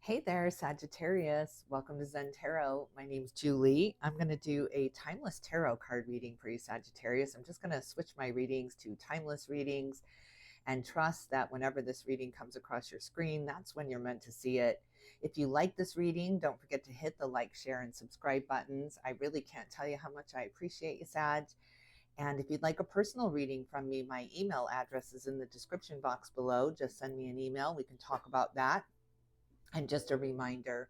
Hey there, Sagittarius. Welcome to Zen Tarot. My name's Julie. I'm going to do a timeless tarot card reading for you, Sagittarius. I'm just going to switch my readings to timeless readings and trust that whenever this reading comes across your screen, that's when you're meant to see it. If you like this reading, don't forget to hit the like, share, and subscribe buttons. I really can't tell you how much I appreciate you, Sag. And if you'd like a personal reading from me, my email address is in the description box below. Just send me an email. We can talk about that. And just a reminder,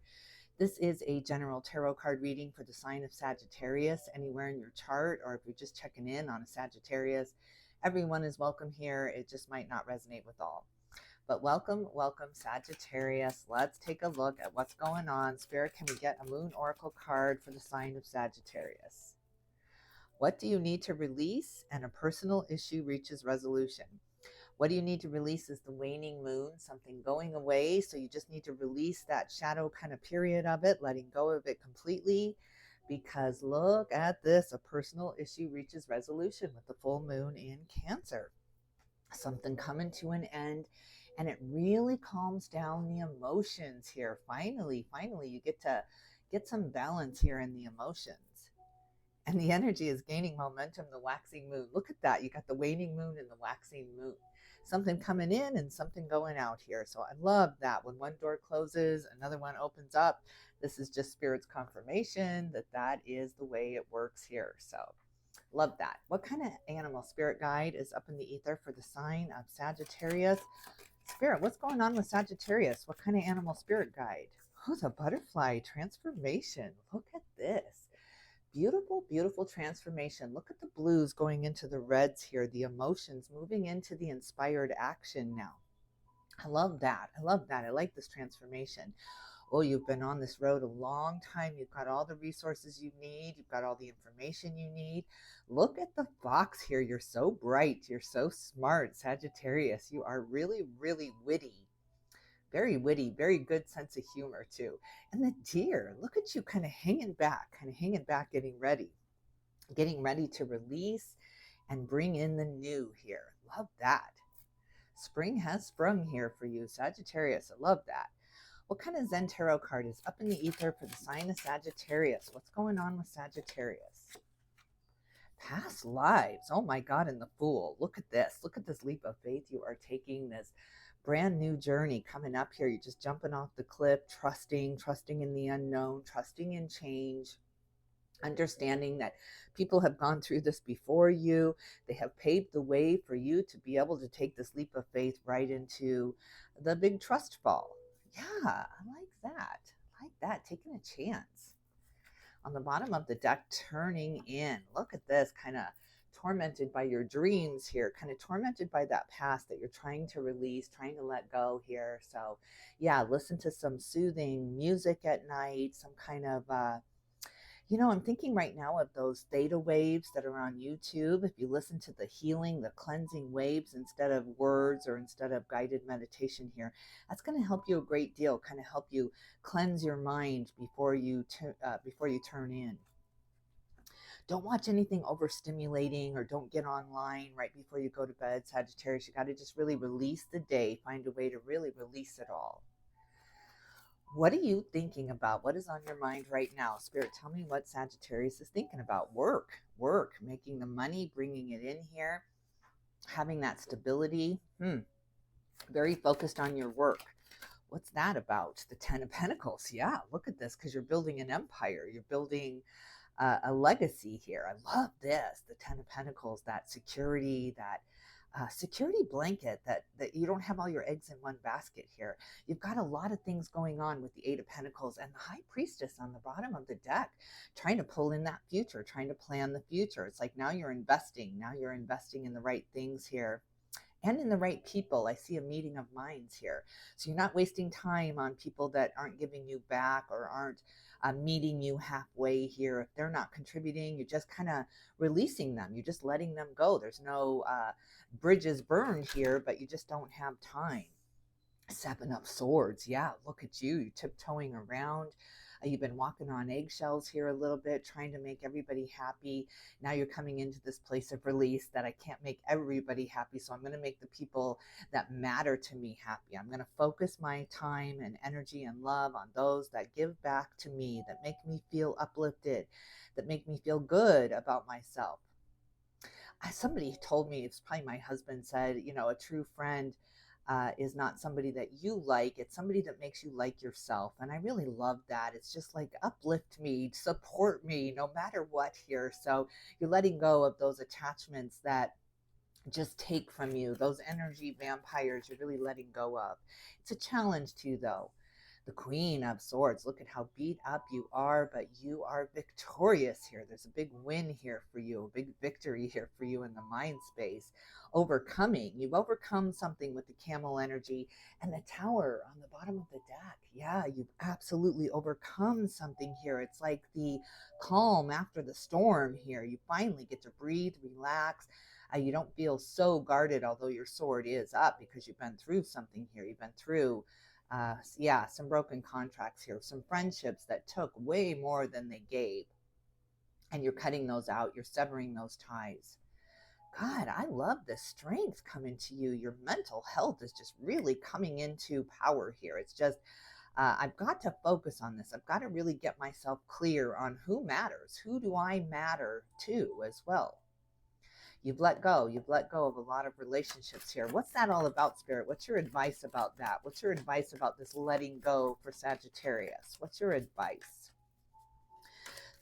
this is a general tarot card reading for the sign of Sagittarius anywhere in your chart, or if you're just checking in on a Sagittarius, everyone is welcome here. It just might not resonate with all. But welcome, welcome, Sagittarius. Let's take a look at what's going on. Spirit, can we get a moon oracle card for the sign of Sagittarius? What do you need to release? And a personal issue reaches resolution. What do you need to release is the waning moon, something going away. So you just need to release that shadow kind of period of it, letting go of it completely. Because look at this, a personal issue reaches resolution with the full moon in Cancer. Something coming to an end, and it really calms down the emotions here. Finally, you get to get some balance here in the emotions. And the energy is gaining momentum, the waxing moon. Look at that. You got the waning moon and the waxing moon. Something coming in and something going out here. So I love that. When one door closes, another one opens up. This is just Spirit's confirmation that that is the way it works here. So love that. What kind of animal spirit guide is up in the ether for the sign of Sagittarius? Spirit, what's going on with Sagittarius? What kind of animal spirit guide? Oh, the butterfly transformation. Look at this. Beautiful, beautiful transformation. Look at the blues going into the reds here, the emotions moving into the inspired action now. I love that. I love that. I like this transformation. Oh, you've been on this road a long time. You've got all the resources you need. You've got all the information you need. Look at the fox here. You're so bright. You're so smart, Sagittarius. You are really, really witty. Very witty, very good sense of humor too. And the deer, look at you kind of hanging back, getting ready to release and bring in the new here. Love that. Spring has sprung here for you, Sagittarius. I love that. What kind of Zen Tarot card is up in the ether for the sign of Sagittarius? What's going on with Sagittarius? Past lives. Oh my God, and the Fool. Look at this. Look at this leap of faith you are taking, this brand new journey coming up here. You're just jumping off the cliff, trusting in the unknown, trusting in change, understanding that people have gone through this before you. They have paved the way for you to be able to take this leap of faith right into the big trust fall. Yeah, I like that. I like that. Taking a chance. On the bottom of the deck, turning in. Look at this, kind of tormented by your dreams here, kind of tormented by that past that you're trying to release, trying to let go here. So yeah, listen to some soothing music at night, some kind of I'm thinking right now of those theta waves that are on YouTube. If you listen to the healing, the cleansing waves instead of words or instead of guided meditation here, that's going to help you a great deal, kind of help you cleanse your mind before you turn in. Don't watch anything overstimulating, or don't get online right before you go to bed, Sagittarius. You got to just really release the day, find a way to really release it all. What are you thinking about? What is on your mind right now? Spirit, tell me what Sagittarius is thinking about. Work, making the money, bringing it in here, having that stability. Very focused on your work. What's that about? The Ten of Pentacles. Yeah, look at this, because you're building an empire. You're building a legacy here. I love this. The Ten of Pentacles, that security, that security blanket, that you don't have all your eggs in one basket here. You've got a lot of things going on with the Eight of Pentacles and the High Priestess on the bottom of the deck, trying to pull in that future, trying to plan the future. It's like now you're investing in the right things here and in the right people. I see a meeting of minds here. So you're not wasting time on people that aren't giving you back or aren't meeting you halfway here. If they're not contributing, you're just kind of releasing them. You're just letting them go. There's no bridges burned here, but you just don't have time. Seven of Swords. Yeah, look at you. You're tiptoeing around. You've been walking on eggshells here a little bit, trying to make everybody happy. Now you're coming into this place of release that I can't make everybody happy, so I'm going to make the people that matter to me happy. I'm going to focus my time and energy and love on those that give back to me, that make me feel uplifted, that make me feel good about myself. Somebody told me, it's probably my husband said, a true friend is not somebody that you like, it's somebody that makes you like yourself. And I really love that. It's just like uplift me, support me, no matter what here. So you're letting go of those attachments that just take from you, those energy vampires you're really letting go of. It's a challenge too, though. The Queen of Swords, look at how beat up you are, but you are victorious here. There's a big win here for you, a big victory here for you in the mind space. Overcoming, you've overcome something with the camel energy and the Tower on the bottom of the deck. Yeah, you've absolutely overcome something here. It's like the calm after the storm here. You finally get to breathe, relax. You don't feel so guarded, although your sword is up because you've been through something here. You've been through some broken contracts here, some friendships that took way more than they gave, and you're cutting those out, you're severing those ties. God, I love the strength coming to you. Your mental health is just really coming into power here. It's just I've got to focus on this. I've got to really get myself clear on who matters. Who do I matter to as well? You've let go of a lot of relationships here. What's that all about, Spirit? What's your advice about that? What's your advice about this letting go for Sagittarius? What's your advice?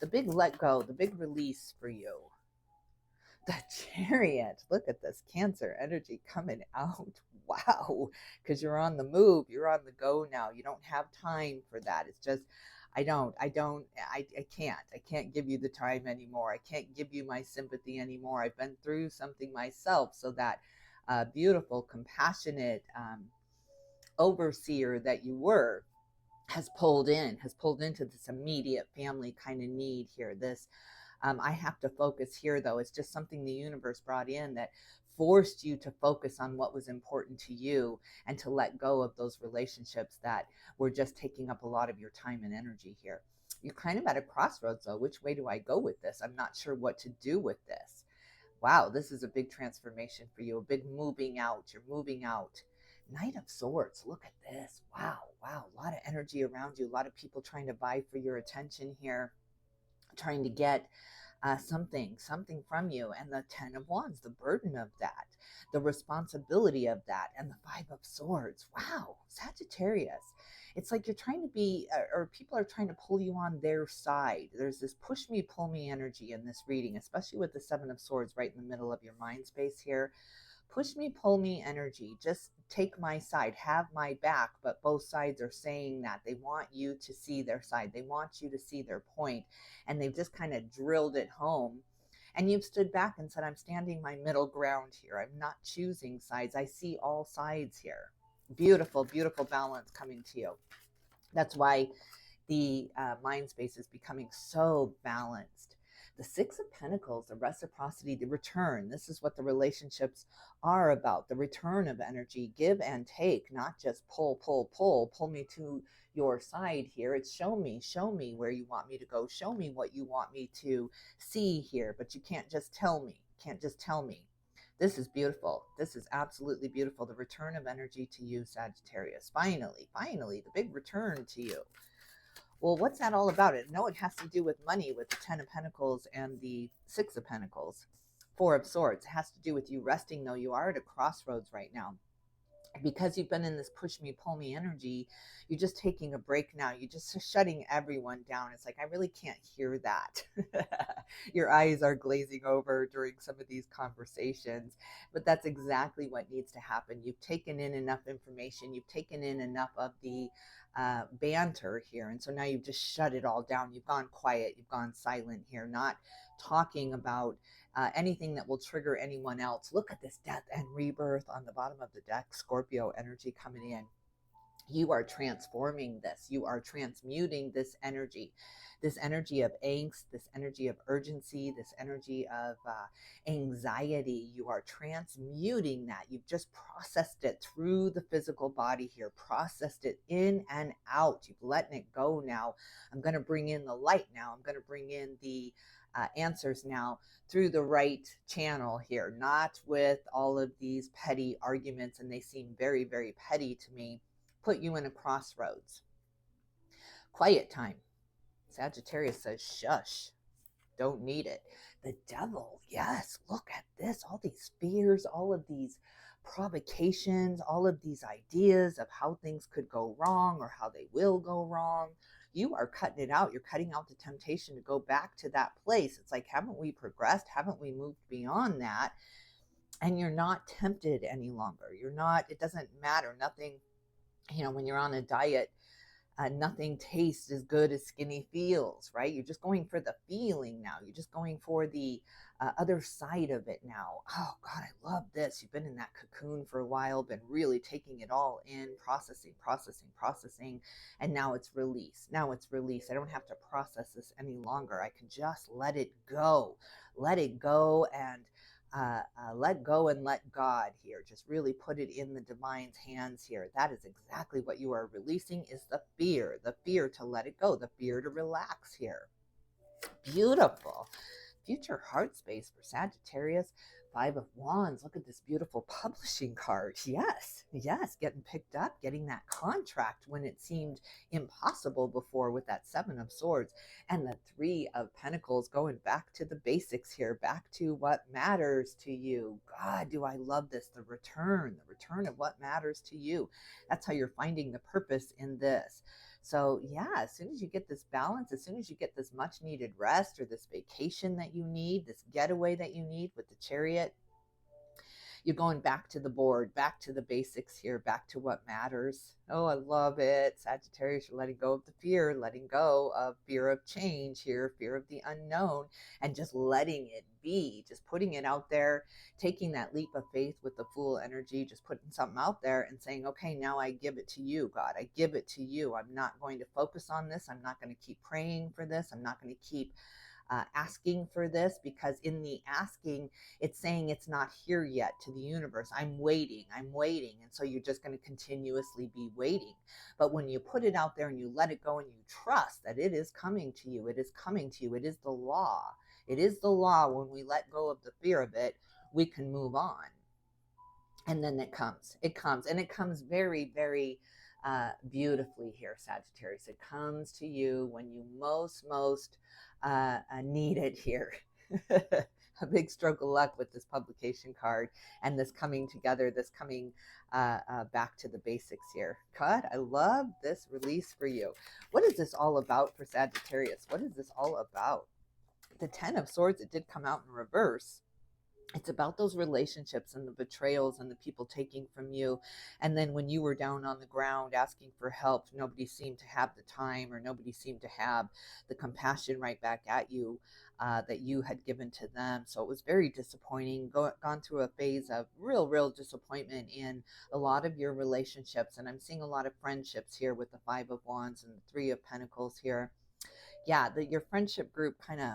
The big let go, the big release for you. The Chariot. Look at this Cancer energy coming out. Wow. Because you're on the move. You're on the go now. You don't have time for that. It's just, I can't give you the time anymore. I can't give you my sympathy anymore. I've been through something myself. So that beautiful, compassionate overseer that you were has pulled into this immediate family kind of need here. This, I have to focus here, though. It's just something the universe brought in that forced you to focus on what was important to you and to let go of those relationships that were just taking up a lot of your time and energy here. You're kind of at a crossroads, though. Which way do I go with this? I'm not sure what to do with this. Wow, this is a big transformation for you, a big moving out. You're moving out. Knight of Swords, look at this. Wow, a lot of energy around you, a lot of people trying to vie for your attention here, trying to get something from you. And the 10 of Wands, the burden of that, the responsibility of that, and the 5 of Swords. Wow, Sagittarius. It's like you're trying to be, or people are trying to pull you on their side. There's this push me, pull me energy in this reading, especially with the 7 of Swords right in the middle of your mind space here. Push me, pull me energy. Just take my side, have my back. But both sides are saying that they want you to see their side. They want you to see their point. And they've just kind of drilled it home. And you've stood back and said, I'm standing my middle ground here. I'm not choosing sides. I see all sides here. Beautiful, beautiful balance coming to you. That's why the mind space is becoming so balanced. The 6 of Pentacles, the reciprocity, the return. This is what the relationships are about. The return of energy, give and take, not just pull me to your side here. It's show me where you want me to go. Show me what you want me to see here. But you can't just tell me. This is beautiful. This is absolutely beautiful. The return of energy to you, Sagittarius. Finally, the big return to you. Well, what's that all about? No, it has to do with money, with the 10 of Pentacles and the 6 of Pentacles, 4 of Swords. It has to do with you resting, though. You are at a crossroads right now. Because you've been in this push me, pull me energy, you're just taking a break now. You're just shutting everyone down. It's like, I really can't hear that. Your eyes are glazing over during some of these conversations, but that's exactly what needs to happen. You've taken in enough information. You've taken in enough of the banter here. And so now you've just shut it all down. You've gone quiet. You've gone silent here, not talking about anything that will trigger anyone else. Look at this death and rebirth on the bottom of the deck. Scorpio energy coming in. You are transforming this. You are transmuting this energy of angst, this energy of urgency, this energy of anxiety. You are transmuting that. You've just processed it through the physical body here, processed it in and out. You've letting it go now. I'm going to bring in the light now. I'm going to bring in the answers now through the right channel here, not with all of these petty arguments. And they seem very, very petty to me. Put you in a crossroads. Quiet time. Sagittarius says, shush, don't need it. The devil, yes, look at this. All these fears, all of these provocations, all of these ideas of how things could go wrong or how they will go wrong. You are cutting it out. You're cutting out the temptation to go back to that place. It's like, haven't we progressed? Haven't we moved beyond that? And you're not tempted any longer. You're not, it doesn't matter. Nothing, when you're on a diet, nothing tastes as good as skinny feels, right? You're just going for the feeling now. You're just going for the other side of it now. Oh God, I love this. You've been in that cocoon for a while, been really taking it all in, processing. And now it's release. Now it's release. I don't have to process this any longer. I can just let it go. Let it go and let go and let God here. Just really put it in the divine's hands here. That is exactly what you are releasing, is the fear to let it go, the fear to relax here. Beautiful. Future heart space for Sagittarius. 5 of Wands. Look at this beautiful publishing card. Yes, getting picked up, getting that contract when it seemed impossible before with that 7 of Swords. And the 3 of Pentacles, going back to the basics here, back to what matters to you. God, do I love this. The return of what matters to you. That's how you're finding the purpose in this. So yeah, as soon as you get this balance, as soon as you get this much needed rest or this vacation that you need, this getaway that you need with the Chariot, you're going back to the board, back to the basics here, back to what matters. Oh, I love it. Sagittarius, you're letting go of the fear, letting go of fear of change here, fear of the unknown, and just letting it be, just putting it out there, taking that leap of faith with the Fool energy, just putting something out there and saying, okay, now I give it to you, God. I give it to you. I'm not going to focus on this. I'm not going to keep praying for this. I'm not going to keep asking for this, because in the asking, it's saying it's not here yet to the universe. I'm waiting. And so you're just going to continuously be waiting. But when you put it out there and you let it go and you trust that it is coming to you, it is coming to you. It is the law. It is the law. When we let go of the fear of it, we can move on. And then it comes, and it comes very, very beautifully here, Sagittarius. It comes to you when you most need it here. A big stroke of luck with this publication card and this coming together, this coming back to the basics here. God, I love this release for you. What is this all about for Sagittarius? What is this all about? The 10 of Swords, it did come out in reverse. It's about those relationships and the betrayals and the people taking from you. And then when you were down on the ground asking for help, nobody seemed to have the time, or nobody seemed to have the compassion right back at you that you had given to them. So it was very disappointing, gone through a phase of real disappointment in a lot of your relationships. And I'm seeing a lot of friendships here with the 5 of Wands and the 3 of Pentacles here. Yeah, your friendship group kind of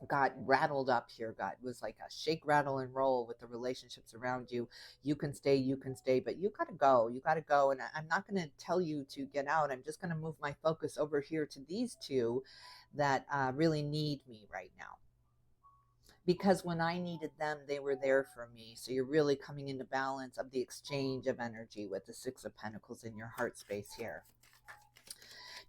got rattled up here. Was like a shake, rattle, and roll with the relationships around you. You can stay, but you got to go. And I'm not going to tell you to get out. I'm just going to move my focus over here to these 2 that really need me right now. Because when I needed them, they were there for me. So you're really coming into balance of the exchange of energy with the 6 of Pentacles in your heart space here.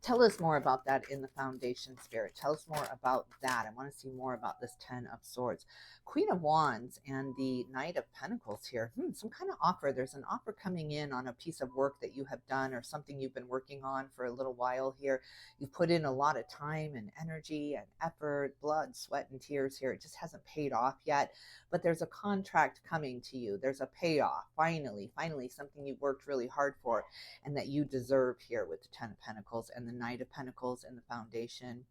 Tell us more about that in the foundation, Spirit. Tell us more about that. I want to see more about this 10 of Swords. Queen of Wands and the Knight of Pentacles here. Some kind of offer. There's an offer coming in on a piece of work that you have done, or something you've been working on for a little while here. You've put in a lot of time and energy and effort, blood, sweat, and tears here. It just hasn't paid off yet, but there's a contract coming to you. There's a payoff. Finally, something you've worked really hard for and that you deserve here with the 10 of Pentacles and the Knight of Pentacles and the foundation.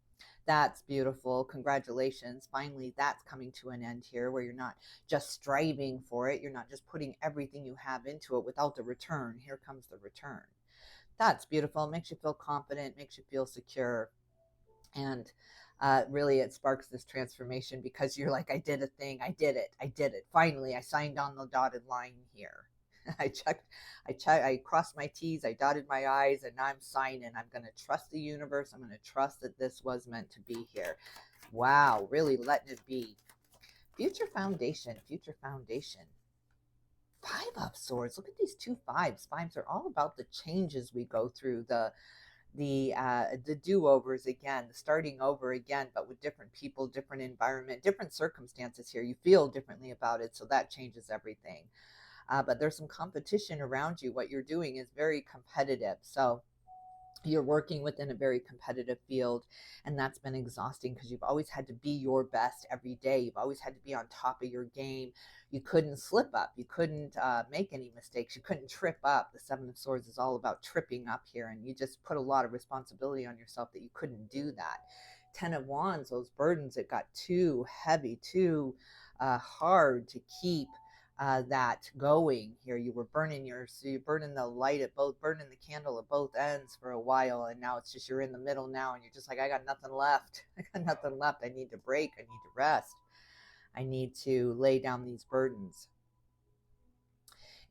That's beautiful. Congratulations. Finally, that's coming to an end here where you're not just striving for it. You're not just putting everything you have into it without the return. Here comes the return. That's beautiful. It makes you feel confident, makes you feel secure. And really, it sparks this transformation because you're like, I did a thing. I did it. I did it. Finally, I signed on the dotted line here. I crossed my T's, I dotted my I's, and now I'm signing. I'm going to trust the universe. I'm going to trust that this was meant to be here. Wow, really letting it be. Future foundation, future foundation. Five of Swords. Look at these two fives. Fives are all about the changes we go through, the do-overs again, the starting over again, but with different people, different environment, different circumstances here. You feel differently about it, so that changes everything. But there's some competition around you. What you're doing is very competitive. So you're working within a very competitive field, and that's been exhausting because you've always had to be your best every day. You've always had to be on top of your game. You couldn't slip up. You couldn't make any mistakes. You couldn't trip up. The Seven of Swords is all about tripping up here, and you just put a lot of responsibility on yourself that you couldn't do that. Ten of Wands, those burdens, it got too heavy, too hard to keep that going here. You were you're burning the light at both, burning the candle at both ends for a while, and now it's just you're in the middle now, and you're just like, I got nothing left. I got nothing left. I need to break. I need to rest. I need to lay down these burdens.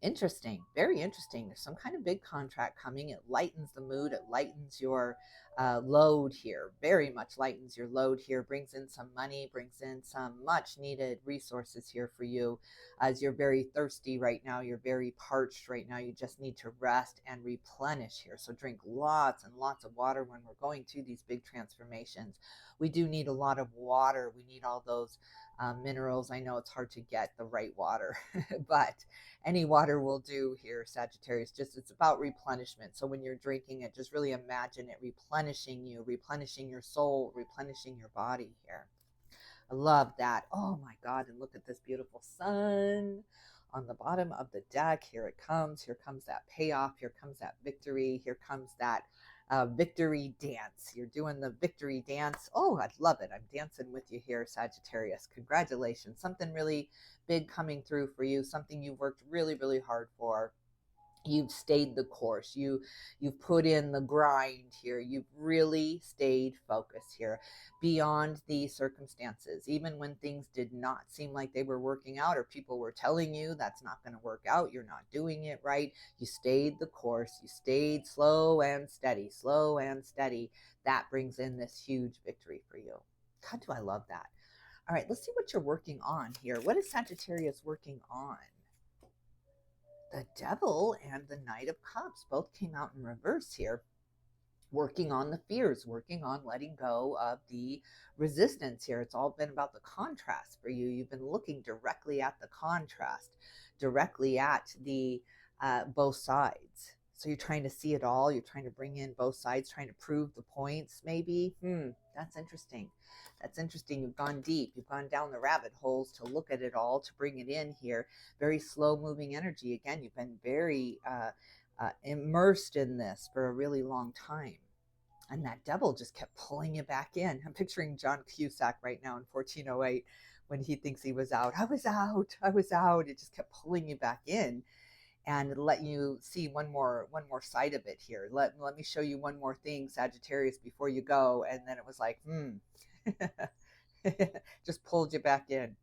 Interesting, very interesting. There's some kind of big contract coming. It lightens the mood. It lightens your load here. Very much lightens your load here. Brings in some money. Brings in some much needed resources here for you, as you're very thirsty right now. You're very parched right now. You just need to rest and replenish here. So drink lots and lots of water when we're going through these big transformations. We do need a lot of water. We need all those minerals. I know it's hard to get the right water, but any water will do here, Sagittarius. Just it's about replenishment. So when you're drinking it, just really imagine it replenishing you, replenishing your soul, replenishing your body here. I love that. Oh my God. And look at this beautiful sun on the bottom of the deck. Here it comes. Here comes that payoff. Here comes that victory. Here comes that victory dance. You're doing the victory dance. Oh, I love it. I'm dancing with you here, Sagittarius. Congratulations. Something really big coming through for you. Something you've worked really, really hard for. You've stayed the course. You've put in the grind here. You've really stayed focused here beyond the circumstances. Even when things did not seem like they were working out, or people were telling you that's not going to work out, you're not doing it right, you stayed the course. You stayed slow and steady, slow and steady. That brings in this huge victory for you. God, do I love that. All right, let's see what you're working on here. What is Sagittarius working on? The Devil and the Knight of Cups both came out in reverse here. Working on the fears, working on letting go of the resistance here. It's all been about the contrast for you. You've been looking directly at the contrast, directly at the both sides. So you're trying to see it all. You're trying to bring in both sides, trying to prove the points, maybe. That's interesting. That's interesting. You've gone deep. You've gone down the rabbit holes to look at it all, to bring it in here. Very slow moving energy. Again, you've been very immersed in this for a really long time. And that devil just kept pulling you back in. I'm picturing John Cusack right now in 1408 when he thinks he was out. I was out. I was out. It just kept pulling you back in. And let you see one more side of it here. Let me show you one more thing, Sagittarius, before you go. And then it was like, just pulled you back in.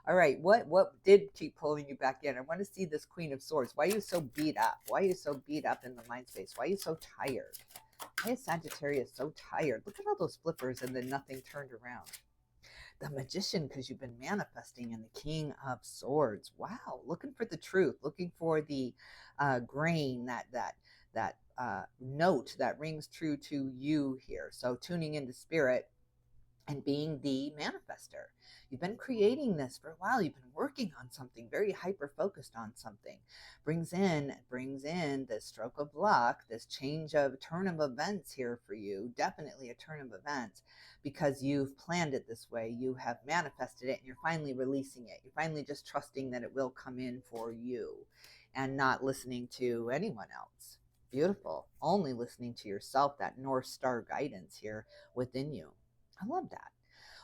All right, what did keep pulling you back in? I want to see this Queen of Swords. Why are you so beat up? Why are you so beat up in the mind space? Why are you so tired? Why is Sagittarius so tired? Look at all those flippers and then nothing turned around. The Magician, because you've been manifesting, and the King of Swords. Wow, looking for the truth, looking for the grain, that note that rings true to you here. So tuning into spirit and being the manifester. You've been creating this for a while. You've been working on something, very hyper focused on something. Brings in this stroke of luck, this turn of events here for you. Definitely a turn of events, because you've planned it this way. You have manifested it, and you're finally releasing it. You're finally just trusting that it will come in for you and not listening to anyone else. Beautiful. Only listening to yourself, that North Star guidance here within you. I love that.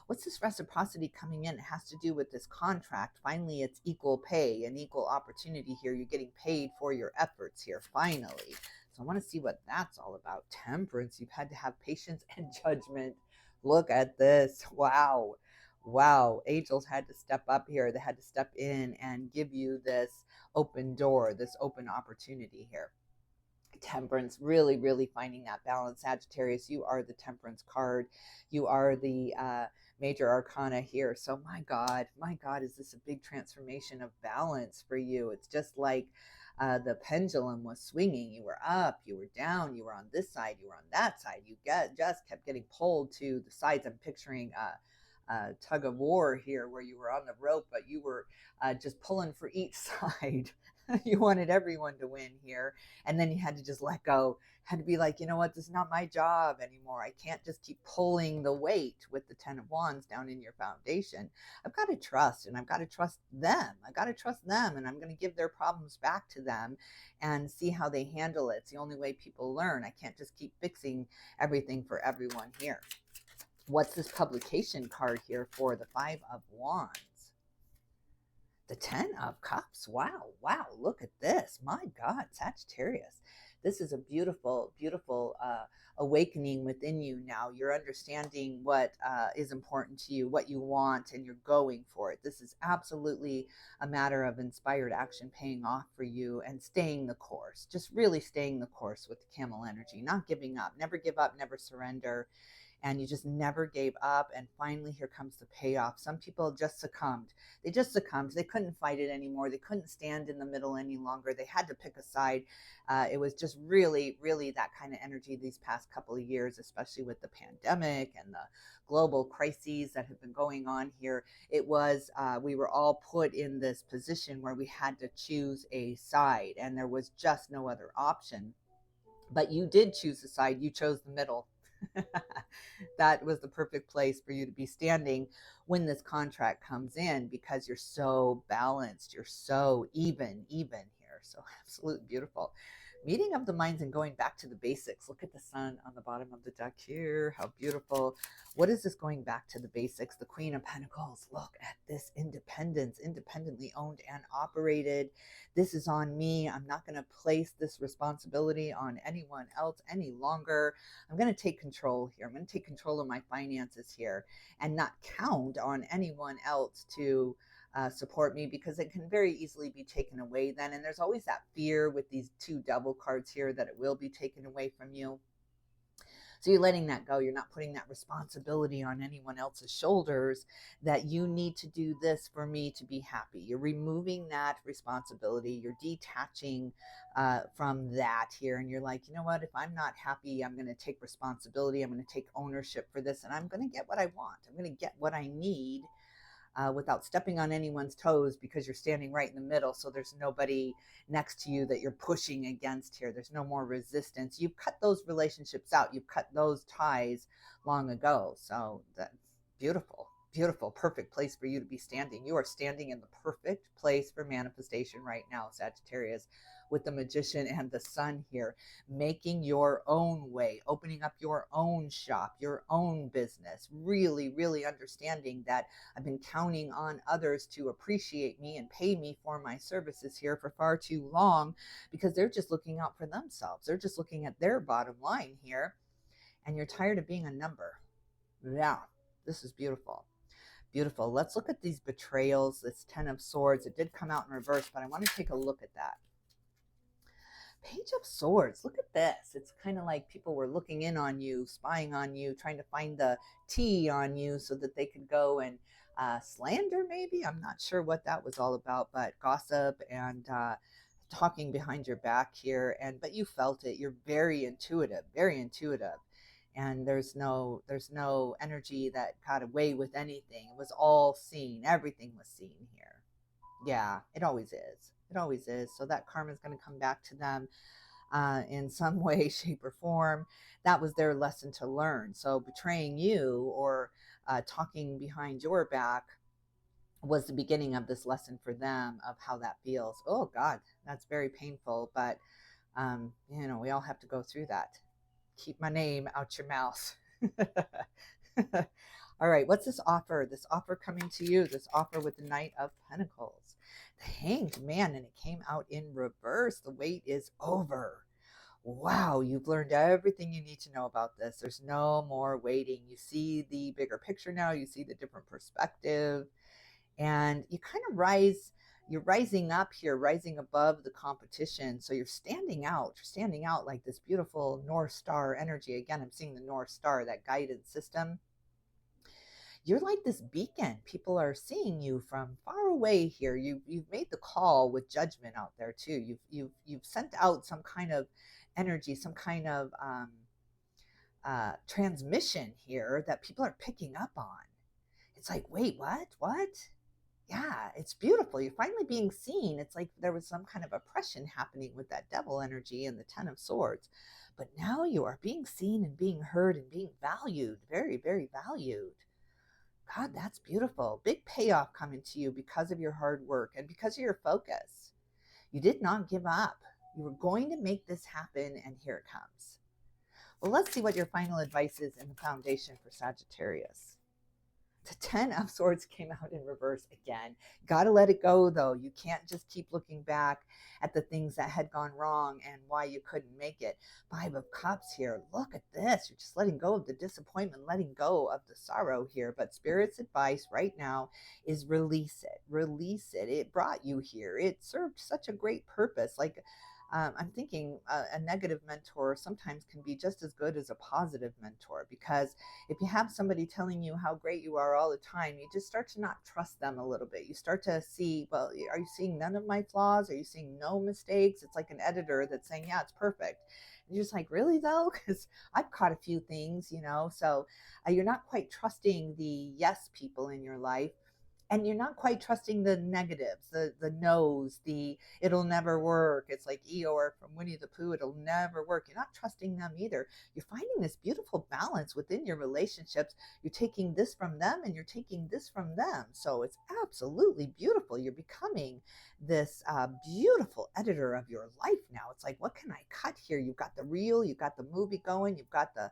What's this reciprocity coming in? It has to do with this contract. Finally, it's equal pay and equal opportunity here. You're getting paid for your efforts here, finally. So I want to see what that's all about. Temperance. You've had to have patience and judgment. Look at this. Wow. Wow. Angels had to step up here. They had to step in and give you this open door, this open opportunity here. Temperance, really, really finding that balance. Sagittarius, you are the temperance card. You are the major arcana here. So my God, is this a big transformation of balance for you? It's just like the pendulum was swinging. You were up, you were down, you were on this side, you were on that side. Just kept getting pulled to the sides. I'm picturing tug of war here where you were on the rope, but you were just pulling for each side. You wanted everyone to win here. And then you had to just let go, had to be like, you know what, this is not my job anymore. I can't just keep pulling the weight with the 10 of Wands down in your foundation. I've got to trust, and I've got to trust them. I got to trust them, and I'm going to give their problems back to them and see how they handle it. It's the only way people learn. I can't just keep fixing everything for everyone here. What's this publication card here for the 5 of Wands? The 10 of Cups. Wow. Wow. Look at this. My God, Sagittarius. This is a beautiful, beautiful awakening within you now. You're understanding what is important to you, what you want, and you're going for it. This is absolutely a matter of inspired action paying off for you and staying the course. Just really staying the course with the camel energy, not giving up. Never give up, never surrender. And you just never gave up. And finally, here comes the payoff. Some people just succumbed. They just succumbed. They couldn't fight it anymore. They couldn't stand in the middle any longer. They had to pick a side. It was just really, really that kind of energy these past couple of years, especially with the pandemic and the global crises that have been going on here. It was, we were all put in this position where we had to choose a side, and there was just no other option. But you did choose a side. You chose the middle. That was the perfect place for you to be standing when this contract comes in, because you're so balanced, you're so even here. So absolutely beautiful. Meeting of the minds and going back to the basics. Look at the sun on the bottom of the deck here. How beautiful. What is this going back to the basics? The Queen of Pentacles. Look at this independence, independently owned and operated. This is on me. I'm not going to place this responsibility on anyone else any longer. I'm going to take control here. I'm going to take control of my finances here and not count on anyone else to support me, because it can very easily be taken away then. And there's always that fear with these 2 devil cards here that it will be taken away from you. So you're letting that go. You're not putting that responsibility on anyone else's shoulders that you need to do this for me to be happy. You're removing that responsibility. You're detaching from that here. And you're like, you know what? If I'm not happy, I'm going to take responsibility. I'm going to take ownership for this, and I'm going to get what I want. I'm going to get what I need. Without stepping on anyone's toes, because you're standing right in the middle. So there's nobody next to you that you're pushing against here. There's no more resistance. You've cut those relationships out. You've cut those ties long ago. So that's beautiful, beautiful, perfect place for you to be standing. You are standing in the perfect place for manifestation right now, Sagittarius, with the Magician and the Sun here, making your own way, opening up your own shop, your own business, really, really understanding that I've been counting on others to appreciate me and pay me for my services here for far too long, because they're just looking out for themselves. They're just looking at their bottom line here, and you're tired of being a number. Yeah, this is beautiful. Beautiful. Let's look at these betrayals, this 10 of Swords. It did come out in reverse, but I want to take a look at that. Page of Swords. Look at this. It's kind of like people were looking in on you, spying on you, trying to find the tea on you so that they could go and slander, maybe. I'm not sure what that was all about, but gossip and talking behind your back here. But you felt it. You're very intuitive, very intuitive. And there's no energy that got away with anything. It was all seen. Everything was seen here. Yeah, it always is. It always is. So that karma is going to come back to them in some way, shape, or form. That was their lesson to learn. So betraying you or talking behind your back was the beginning of this lesson for them of how that feels. Oh God, that's very painful. But we all have to go through that. Keep my name out your mouth. All right, what's this offer? This offer coming to you, this offer with the Knight of Pentacles. The Hanged Man, and it came out in reverse. The wait is over. Wow, you've learned everything you need to know about this. There's no more waiting. You see the bigger picture now. You see the different perspective, and you kind of rise. You're rising up here, rising above the competition. So you're standing out. You're standing out like this beautiful North Star energy. Again, I'm seeing the North Star, that guided system. You're like this beacon. People are seeing you from far away here. You've made the call with judgment out there too. You've sent out some kind of energy, some kind of transmission here that people are picking up on. It's like, wait, what? Yeah, it's beautiful. You're finally being seen. It's like there was some kind of oppression happening with that devil energy and the Ten of Swords. But now you are being seen and being heard and being valued, very, very valued. God, that's beautiful. Big payoff coming to you because of your hard work and because of your focus. You did not give up. You were going to make this happen, and here it comes. Well, let's see what your final advice is in the foundation for Sagittarius. The Ten of Swords came out in reverse again. Got to let it go, though. You can't just keep looking back at the things that had gone wrong and why you couldn't make it. Five of Cups here. Look at this. You're just letting go of the disappointment, letting go of the sorrow here. But Spirit's advice right now is release it. Release it. It brought you here. It served such a great purpose. Like, I'm thinking a negative mentor sometimes can be just as good as a positive mentor, because if you have somebody telling you how great you are all the time, you just start to not trust them a little bit. You start to see, well, are you seeing none of my flaws? Are you seeing no mistakes? It's like an editor that's saying, yeah, it's perfect. And you're just like, really though? Because I've caught a few things, so you're not quite trusting the yes people in your life. And you're not quite trusting the negatives, the no's, the it'll never work. It's like Eeyore from Winnie the Pooh, it'll never work. You're not trusting them either. You're finding this beautiful balance within your relationships. You're taking this from them and you're taking this from them. So it's absolutely beautiful. You're becoming this beautiful editor of your life now. It's like, what can I cut here? You've got the reel, you've got the movie going, you've got the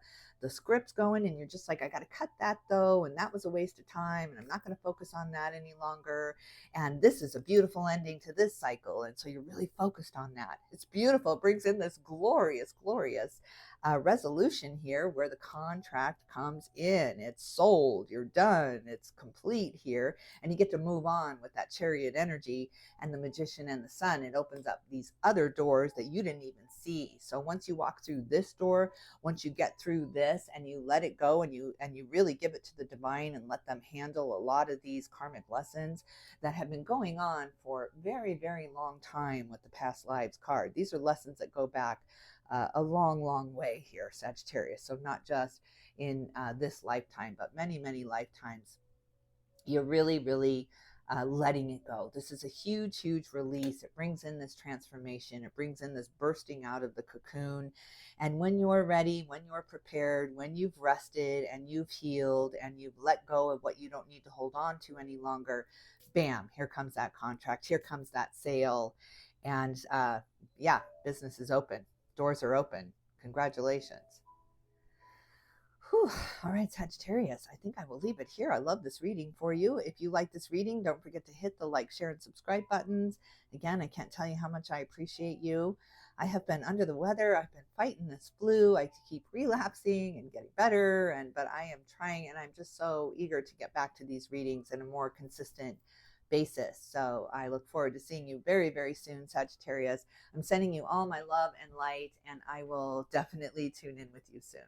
scripts going, and you're just like, I got to cut that though, and that was a waste of time, and I'm not going to focus on that any longer, and this is a beautiful ending to this cycle. And so you're really focused on that. It's beautiful. It brings in this glorious resolution here where the contract comes in. It's sold, you're done, it's complete here, and you get to move on with that Chariot energy and the Magician and the Sun. It opens up these other doors that you didn't even see. So once you walk through this door, once you get through this and you let it go, and you really give it to the divine and let them handle a lot of these karmic lessons that have been going on for very, very long time with the past lives card. These are lessons that go back a long way here, Sagittarius. So not just in this lifetime, but many, many lifetimes. You're really letting it go. This is a huge release. It brings in this transformation. It brings in this bursting out of the cocoon. And when you're ready, when you're prepared, when you've rested and you've healed and you've let go of what you don't need to hold on to any longer, bam, here comes that contract. Here comes that sale. And yeah, business is open. Doors are open. Congratulations. Whew. All right, Sagittarius, I think I will leave it here. I love this reading for you. If you like this reading, don't forget to hit the like, share, and subscribe buttons. Again, I can't tell you how much I appreciate you. I have been under the weather. I've been fighting this flu. I keep relapsing and getting better, but I am trying, and I'm just so eager to get back to these readings in a more consistent basis. So I look forward to seeing you very, very soon, Sagittarius. I'm sending you all my love and light, and I will definitely tune in with you soon.